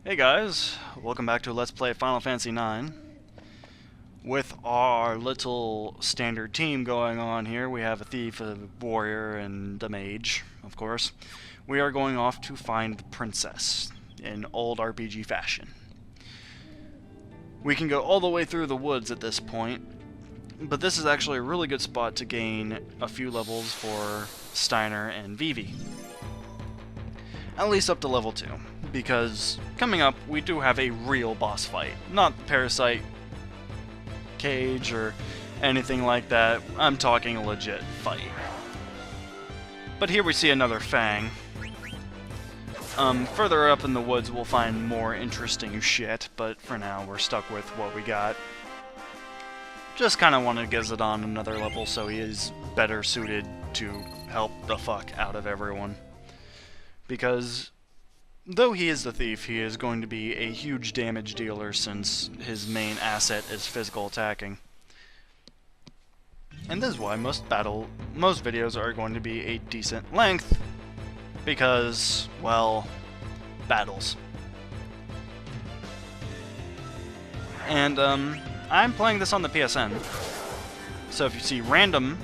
Hey guys, welcome back to Let's Play Final Fantasy IX. With our little standard team going on here, we have a thief, a warrior, and a mage, of course. We are going off to find the princess, in old RPG fashion. We can go all the way through the woods at this point, but this is actually a really good spot to gain a few levels for Steiner and Vivi. At least up to level 2, because coming up we do have a real boss fight, not the Parasite cage or anything like that. I'm talking a legit fight. But here we see another Fang. Further up in the woods we'll find more interesting shit, but for now we're stuck with what we got. Just kind of want to get it on another level so he is better suited to help the fuck out of everyone. Because though he is the thief, he is going to be a huge damage dealer since his main asset is physical attacking. And this is why most videos are going to be a decent length, because, well, battles. And I'm playing this on the PSN, so if you see random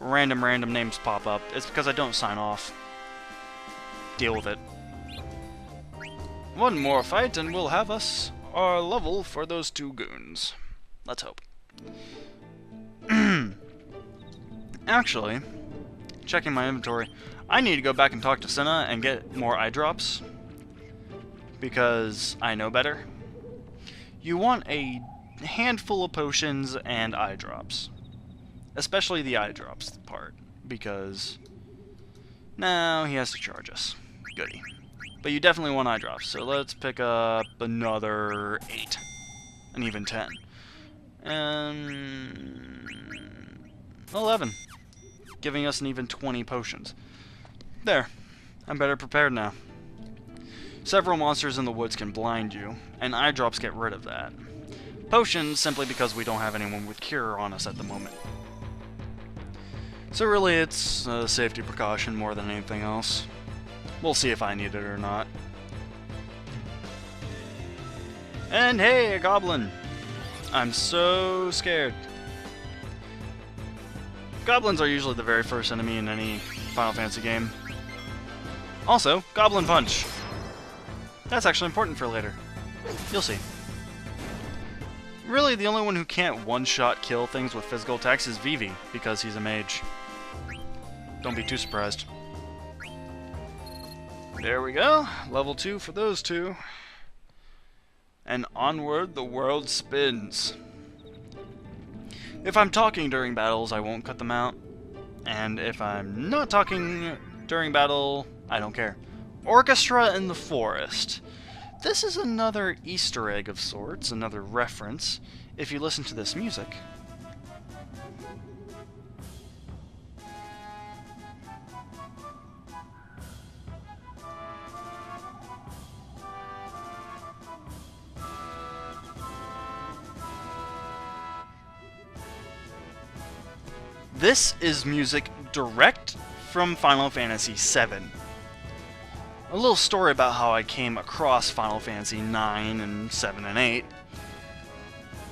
names pop up, it's because I don't sign off. Deal with it. One more fight and we'll have us our level for those two goons. Let's hope. Actually, checking my inventory, I need to go back and talk to Senna and get more eye drops, because I know better. You want a handful of potions and eye drops. Especially the eye drops part, because now he has to charge us. Goody. But you definitely want eye drops, so let's pick up another 8. And even 10. And 11. Giving us an even 20 potions. There. I'm better prepared now. Several monsters in the woods can blind you, and eye drops get rid of that. Potions, simply because we don't have anyone with cure on us at the moment. So really, it's a safety precaution more than anything else. We'll see if I need it or not. And hey, a goblin! I'm so scared. Goblins are usually the very first enemy in any Final Fantasy game. Also, Goblin Punch. That's actually important for later. You'll see. Really, the only one who can't one-shot kill things with physical attacks is Vivi, because he's a mage. Don't be too surprised. There we go. Level 2 for those two. And onward the world spins. If I'm talking during battles, I won't cut them out. And if I'm not talking during battle, I don't care. Orchestra in the Forest. This is another Easter egg of sorts, another reference, if you listen to this music. This is music direct from Final Fantasy VII. A little story about how I came across Final Fantasy IX and 7 and 8.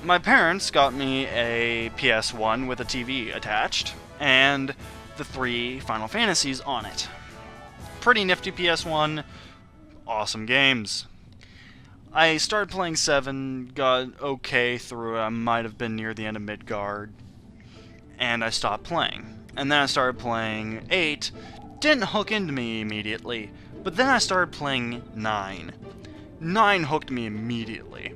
My parents got me a PS1 with a TV attached, and the 3 Final Fantasies on it. Pretty nifty PS1, awesome games. I started playing 7, got okay through, I might have been near the end of Midgard, and I stopped playing. And then I started playing 8, didn't hook into me immediately, but then I started playing 9. 9 hooked me immediately.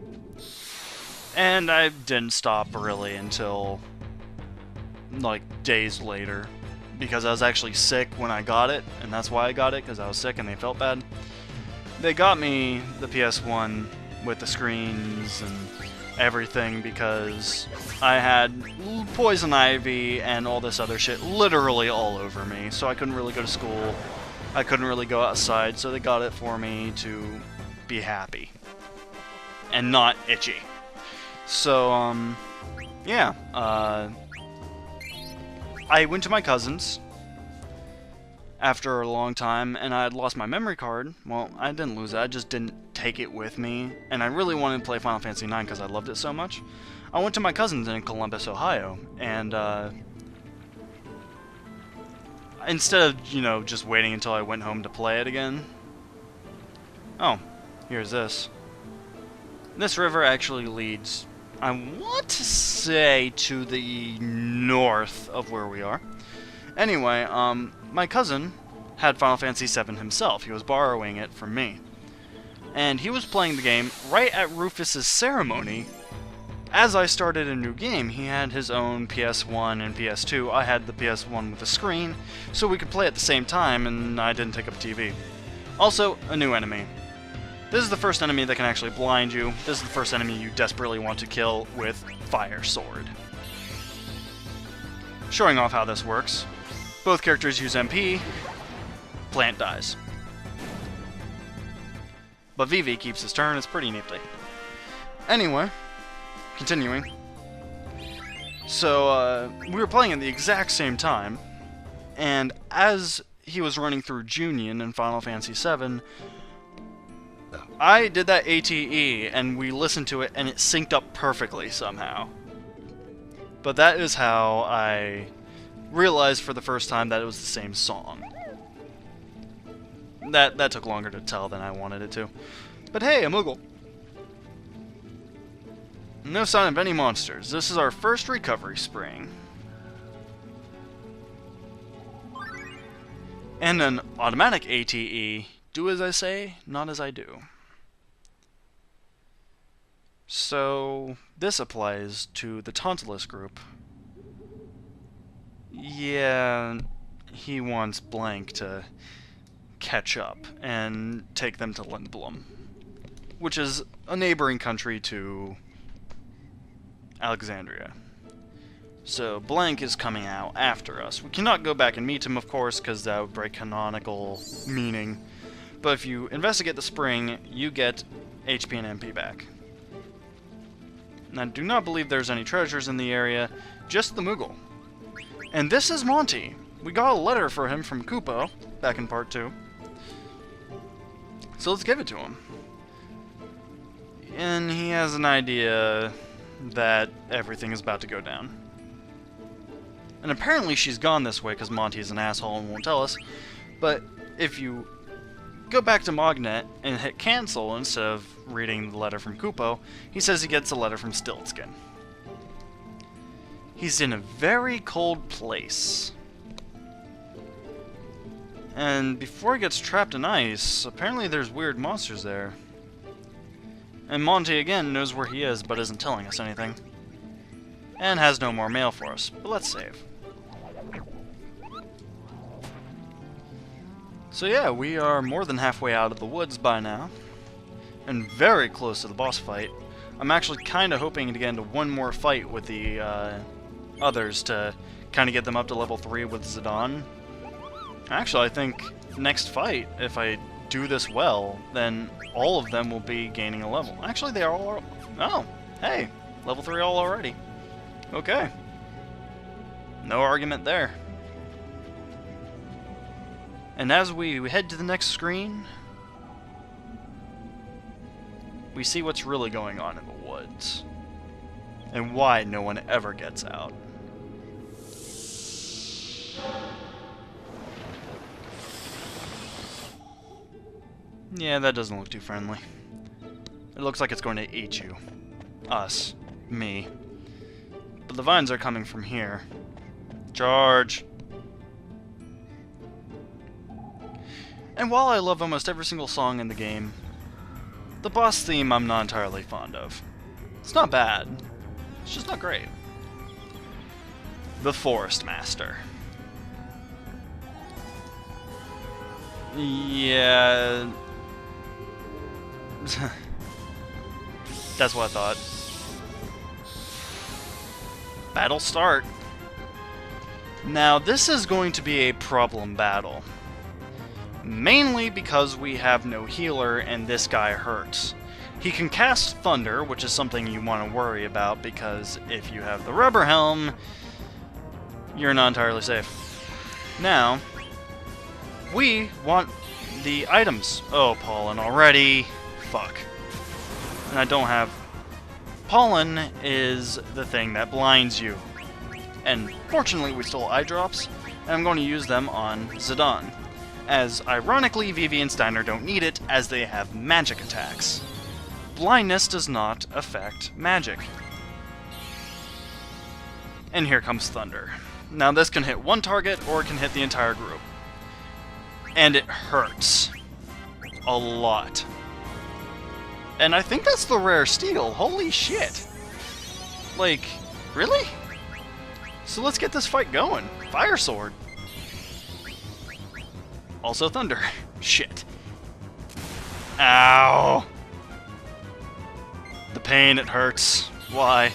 And I didn't stop really until, like, days later, because I was actually sick when I got it, and that's why I got it, because I was sick and they felt bad. They got me the PS1 with the screens and everything because I had poison ivy and all this other shit literally all over me, so I couldn't really go to school. I couldn't really go outside, so they got it for me to be happy and not itchy. So, yeah, I went to my cousin's after a long time, and I had lost my memory card. Well, I didn't lose it, I just didn't take it with me, and I really wanted to play Final Fantasy IX because I loved it so much, I went to my cousin's in Columbus, Ohio, and instead of, you know, just waiting until I went home to play it again... Oh, here's this. This river actually leads, I want to say, to the north of where we are. Anyway, my cousin had Final Fantasy VII himself. He was borrowing it from me. And he was playing the game right at Rufus's ceremony. As I started a new game, he had his own PS1 and PS2. I had the PS1 with a screen, so we could play at the same time, and I didn't take up TV. Also, a new enemy. This is the first enemy that can actually blind you. This is the first enemy you desperately want to kill with Fire Sword. Showing off how this works. Both characters use MP. Plant dies. But Vivi keeps his turn. It's pretty neatly. Anyway, continuing. So, we were playing at the exact same time, and as he was running through Junion in Final Fantasy VII, I did that ATE, and we listened to it, and it synced up perfectly somehow. But that is how I realized for the first time that it was the same song. That took longer to tell than I wanted it to. But hey, a Moogle. No sign of any monsters. This is our first recovery spring. And an automatic ATE. Do as I say, not as I do. So, this applies to the Tantalus group. Yeah, he wants Blank to catch up and take them to Lindblom, which is a neighboring country to Alexandria. So Blank is coming out after us. We cannot go back and meet him, of course, because that would break canonical meaning. But if you investigate the spring, you get HP and MP back. And I do not believe there's any treasures in the area, just the Moogle. And this is Monty. We got a letter for him from Kupo, back in part 2. So let's give it to him. And he has an idea that everything is about to go down. And apparently she's gone this way because Monty is an asshole and won't tell us. But if you go back to Mognet and hit cancel instead of reading the letter from Kupo, he says he gets a letter from Stiltskin. He's in a very cold place. And before he gets trapped in ice, apparently there's weird monsters there. And Monty again knows where he is, but isn't telling us anything. And has no more mail for us, but let's save. So yeah, we are more than halfway out of the woods by now. And very close to the boss fight. I'm actually kind of hoping to get into one more fight with the others to kind of get them up to level 3 with Zidane. Actually, I think next fight, if I do this well, then all of them will be gaining a level. Actually, they are all... Oh, hey, level 3 all already. Okay. No argument there. And as we head to the next screen, we see what's really going on in the woods. And why no one ever gets out. Yeah, that doesn't look too friendly. It looks like it's going to eat you. Us. Me. But the vines are coming from here. Charge! And while I love almost every single song in the game, the boss theme I'm not entirely fond of. It's not bad. It's just not great. The Forest Master. Yeah... That's what I thought. Battle start. Now, this is going to be a problem battle. Mainly because we have no healer and this guy hurts. He can cast Thunder, which is something you want to worry about because if you have the Rubber Helm, you're not entirely safe. Now, we want the items. Oh, Pollen already. fuck. And I don't have... Pollen is the thing that blinds you. And fortunately we stole eye drops, and I'm going to use them on Zidane. As ironically, Vivi and Steiner don't need it, as they have magic attacks. Blindness does not affect magic. And here comes Thunder. Now this can hit one target, or it can hit the entire group. And it hurts. A lot. And I think that's the rare steel. Holy shit. Like, really? So let's get this fight going. Fire Sword. Also Thunder. Shit. Ow. The pain, it hurts. Why?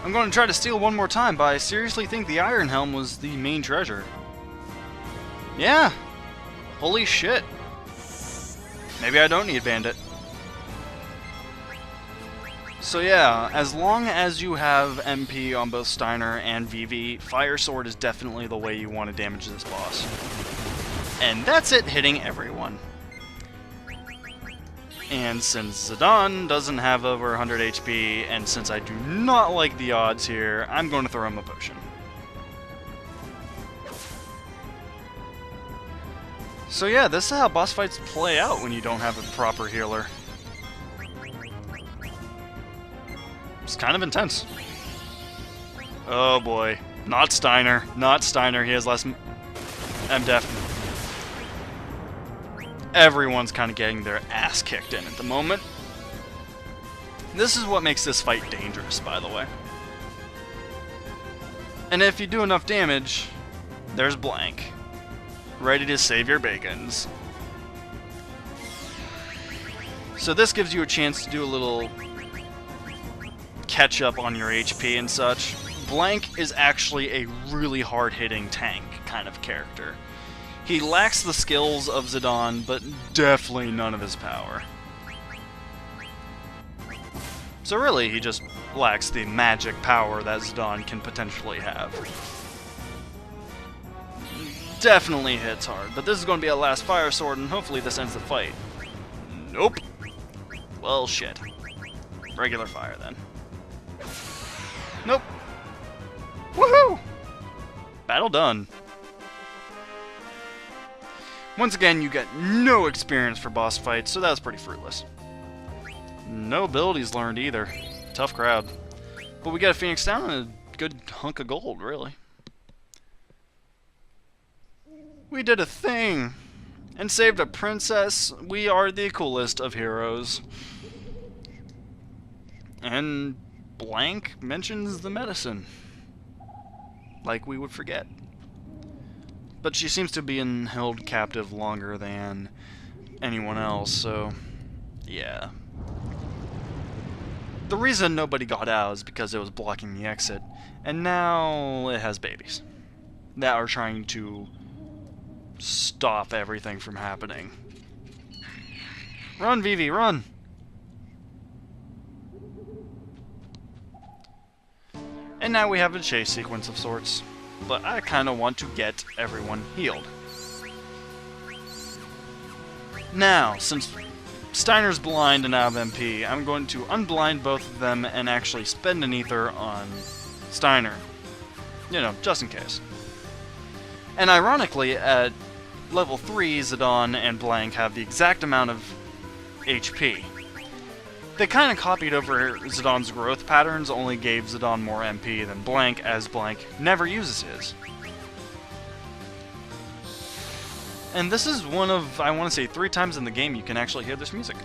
I'm going to try to steal one more time, but I seriously think the Iron Helm was the main treasure. Yeah. Holy shit. Maybe I don't need Bandit. So yeah, as long as you have MP on both Steiner and Vivi, Fire Sword is definitely the way you want to damage this boss. And that's it hitting everyone. And since Zidane doesn't have over 100 HP, and since I do not like the odds here, I'm going to throw him a potion. So yeah, this is how boss fights play out when you don't have a proper healer. It's kind of intense. Oh boy. Not Steiner. Not Steiner. He has less MDef. Everyone's kind of getting their ass kicked in at the moment. This is what makes this fight dangerous, by the way. And if you do enough damage, there's Blank. Ready to save your bacons. So this gives you a chance to do a little catch up on your HP and such. Blank is actually a really hard-hitting tank kind of character. He lacks the skills of Zidane, but definitely none of his power. So really, he just lacks the magic power that Zidane can potentially have. Definitely hits hard, but this is going to be a last Fire Sword, and hopefully this ends the fight. Nope. Well, shit. Regular fire, then. Nope. Woohoo! Battle done. Once again, you get no experience for boss fights, so that was pretty fruitless. No abilities learned either. Tough crowd. But we got a Phoenix down and a good hunk of gold, really. We did a thing! And saved a princess. We are the coolest of heroes. And Blank mentions the medicine. Like we would forget. But she seems to be held captive longer than anyone else, so yeah. The reason nobody got out is because it was blocking the exit, and now it has babies that are trying to stop everything from happening. Run, Vivi, run! And now we have a chase sequence of sorts, but I kind of want to get everyone healed. Now, since Steiner's blind and out of MP, I'm going to unblind both of them and actually spend an ether on Steiner. You know, just in case. And ironically, at level 3, Zidane and Blank have the exact amount of HP. They kind of copied over Zidane's growth patterns, only gave Zidane more MP than Blank, as Blank never uses his. And this is one of, I want to say, 3 times in the game you can actually hear this music.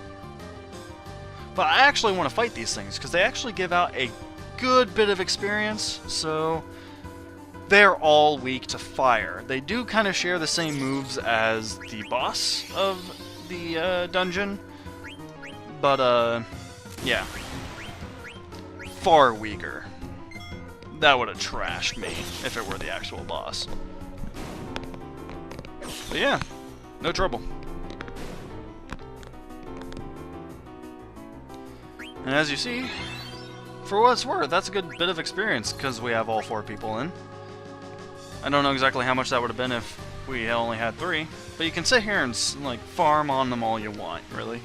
But I actually want to fight these things, because they actually give out a good bit of experience, so they're all weak to fire. They do kind of share the same moves as the boss of the dungeon, but yeah. Far weaker. That would have trashed me if it were the actual boss. But yeah, no trouble. And as you see, for what it's worth, that's a good bit of experience, because we have all 4 people in. I don't know exactly how much that would have been if we only had 3. But you can sit here and, like, farm on them all you want, really.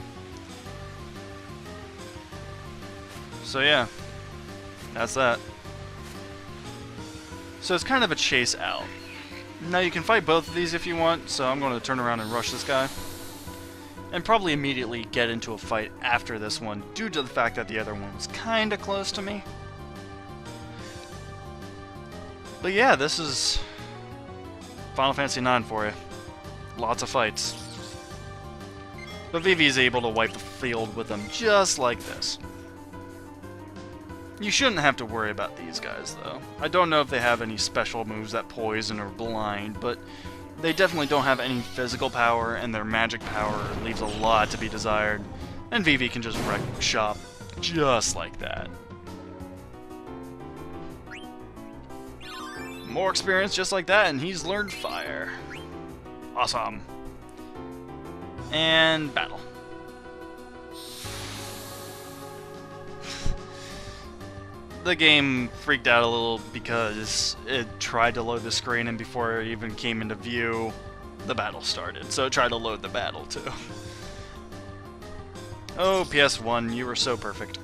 So yeah, that's that. So it's kind of a chase out. Now you can fight both of these if you want, so I'm going to turn around and rush this guy. And probably immediately get into a fight after this one, due to the fact that the other one was kinda close to me. But yeah, this is Final Fantasy IX for you. Lots of fights. But Vivi is able to wipe the field with them just like this. You shouldn't have to worry about these guys, though. I don't know if they have any special moves that poison or blind, but they definitely don't have any physical power, and their magic power leaves a lot to be desired. And Vivi can just wreck shop just like that. More experience just like that, and he's learned fire. Awesome. And battle. The game freaked out a little because it tried to load the screen, and before it even came into view, the battle started. So it tried to load the battle too. Oh, PS1, you were so perfect.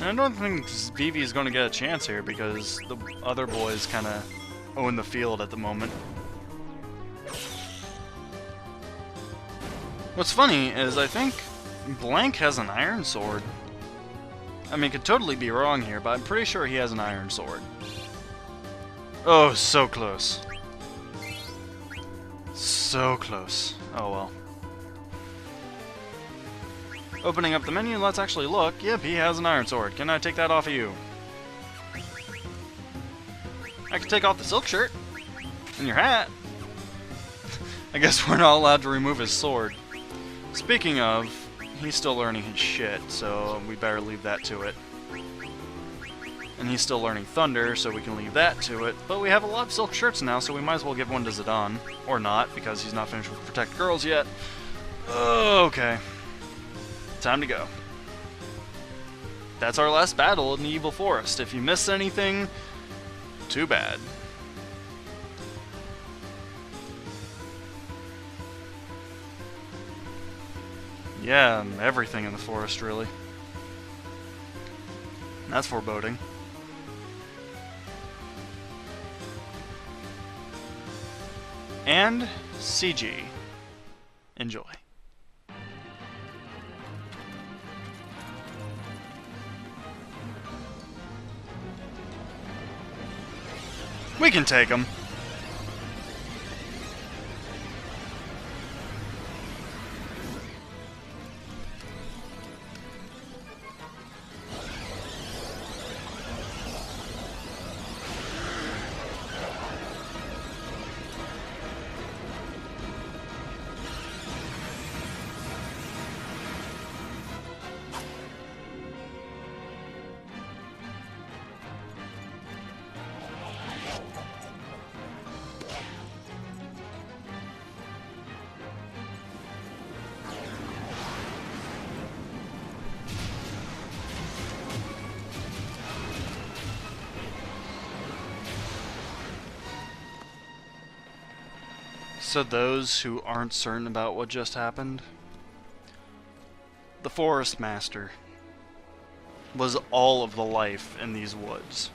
And I don't think Vivi is going to get a chance here because the other boys kind of own the field at the moment. What's funny is I think Blank has an iron sword. I mean, could totally be wrong here, but I'm pretty sure he has an iron sword. Oh, so close. So close. Oh well. Opening up the menu, let's actually look. Yep, he has an iron sword. Can I take that off of you? I can take off the silk shirt. And your hat. I guess we're not allowed to remove his sword. Speaking of, he's still learning his shit, so we better leave that to it. And he's still learning Thunder, so we can leave that to it. But we have a lot of silk shirts now, so we might as well give one to Zidane. Or not, because he's not finished with Protect Girls yet. Okay. Time to go. That's our last battle in the Evil Forest. If you missed anything, too bad. Yeah, everything in the forest, really. That's foreboding. And CG. Enjoy. We can take him. So those who aren't certain about what just happened, the Forest Master was all of the life in these woods.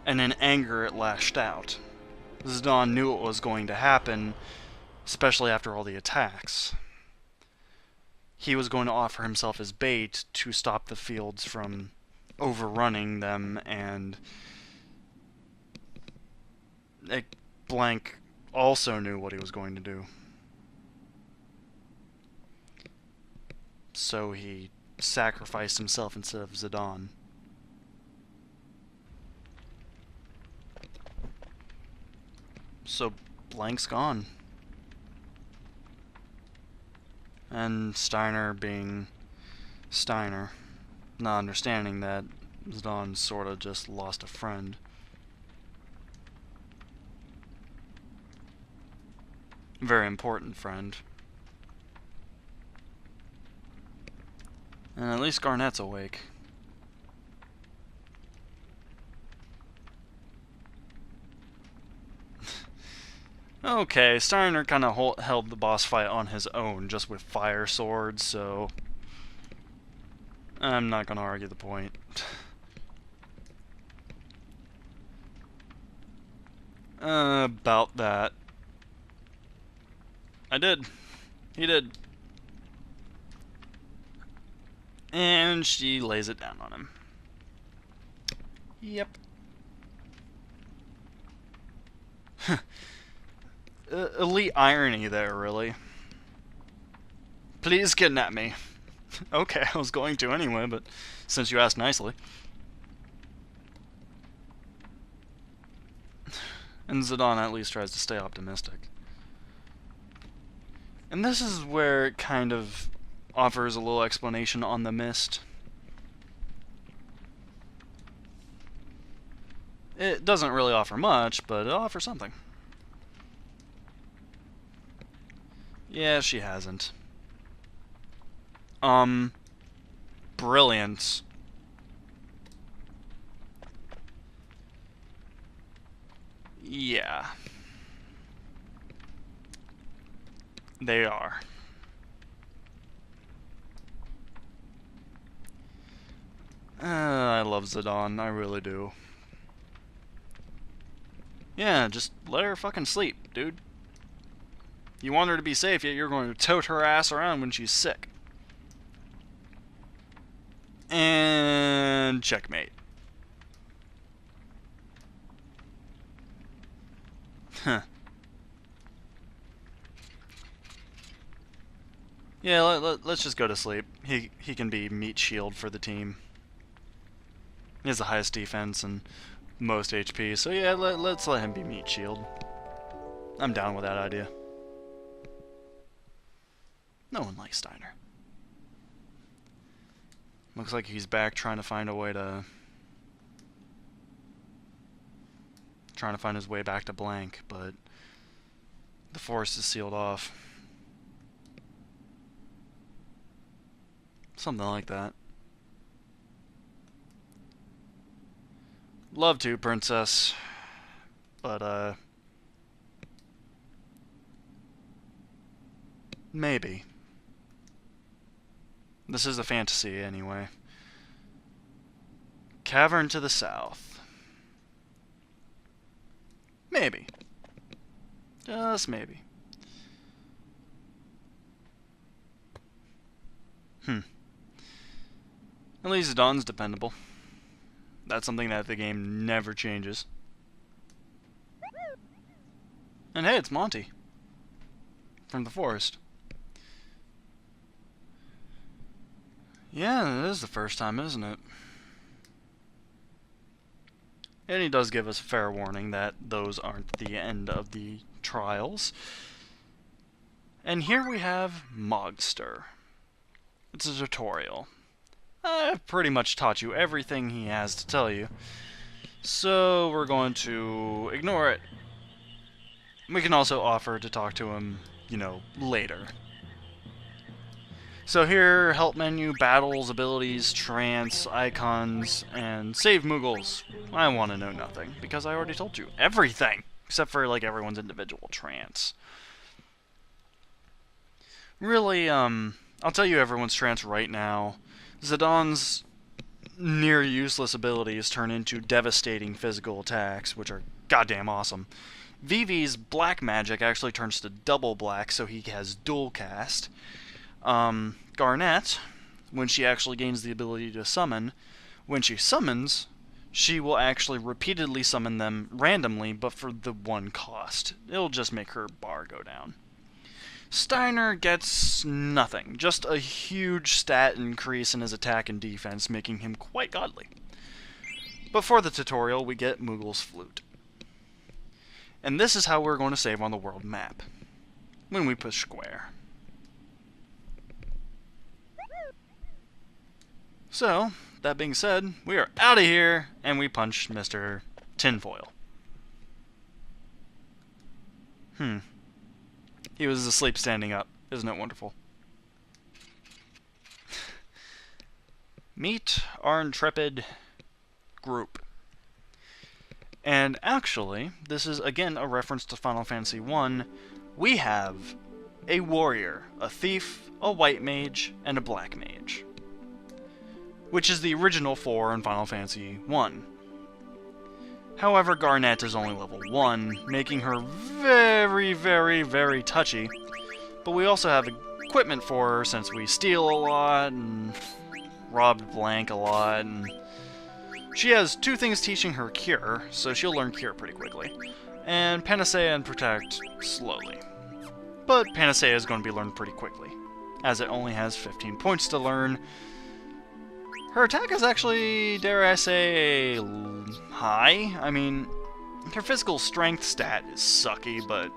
And in anger it lashed out. Zidane knew it was going to happen, especially after all the attacks. He was going to offer himself as bait to stop the fields from overrunning them, and Blank also knew what he was going to do. So he sacrificed himself instead of Zidane. So Blank's gone. And Steiner being Steiner, not understanding that Zidane sort of just lost a friend. Very important friend. And at least Garnet's awake. Okay, Steiner kind of held the boss fight on his own, just with fire swords, so I'm not going to argue the point. About that. I did. He did. And she lays it down on him. Yep. Elite irony there, really. Please kidnap me. Okay, I was going to anyway, but since you asked nicely. And Zidane at least tries to stay optimistic. And this is where it kind of offers a little explanation on the mist. It doesn't really offer much, but it offers something. Yeah, she hasn't. Brilliant. Yeah. They are. I love Zidane, I really do. Yeah, just let her fucking sleep, dude. You want her to be safe, yet you're going to tote her ass around when she's sick. And checkmate. Huh. Yeah, let's just go to sleep. He can be meat shield for the team. He has the highest defense and most HP, so yeah, let's let him be meat shield. I'm down with that idea. No one likes Steiner. Looks like he's back trying to find a way to... trying to find his way back to blank, but the forest is sealed off. Something like that. Love to, princess. But, maybe. This is a fantasy, anyway. Cavern to the south. Maybe. Just maybe. At least Dawn's dependable. That's something that the game never changes. And hey, it's Monty. From the forest. Yeah, it is the first time, isn't it? And he does give us a fair warning that those aren't the end of the trials. And here we have Mogster. It's a tutorial. I've pretty much taught you everything he has to tell you, so we're going to ignore it. We can also offer to talk to him, you know, later. So here, help menu, battles, abilities, trance, icons, and save Moogles. I want to know nothing, because I already told you everything, except for, like, everyone's individual trance. Really, I'll tell you everyone's trance right now. Zidane's near useless abilities turn into devastating physical attacks, which are goddamn awesome. Vivi's black magic actually turns to double black, so he has dual cast. Garnet, when she actually gains the ability to summon, when she summons, she will actually repeatedly summon them randomly, but for the one cost. It'll just make her bar go down. Steiner gets nothing, just a huge stat increase in his attack and defense, making him quite godly. But for the tutorial, we get Moogle's Flute. And this is how we're going to save on the world map, when we push square. So, that being said, we are out of here, and we punch Mr. Tinfoil. He was asleep standing up. Isn't it wonderful? Meet our intrepid group. And actually, this is again a reference to Final Fantasy 1. We have a warrior, a thief, a white mage, and a black mage, which is the original 4 in Final Fantasy 1. However, Garnet is only level 1, making her very, very, very touchy, but we also have equipment for her since we steal a lot and robbed Blank a lot, and she has 2 things teaching her Cure, so she'll learn Cure pretty quickly, and Panacea and Protect slowly. But Panacea is going to be learned pretty quickly, as it only has 15 points to learn. Her attack is actually, dare I say, high. I mean, her physical strength stat is sucky, but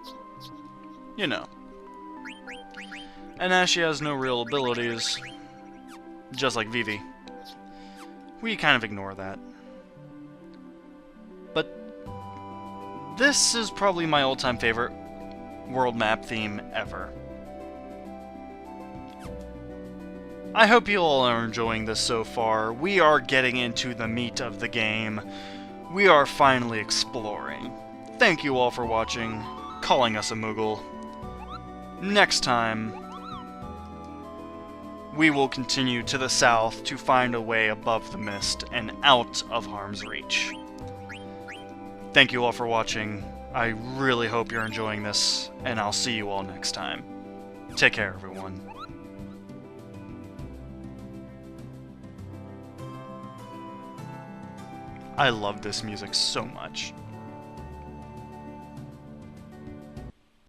you know. And as she has no real abilities, just like Vivi, we kind of ignore that. But this is probably my all-time favorite world map theme ever. I hope you all are enjoying this so far. We are getting into the meat of the game. We are finally exploring. Thank you all for watching, calling us a Moogle. Next time, we will continue to the south to find a way above the mist and out of harm's reach. Thank you all for watching. I really hope you're enjoying this, and I'll see you all next time. Take care, everyone. I love this music so much.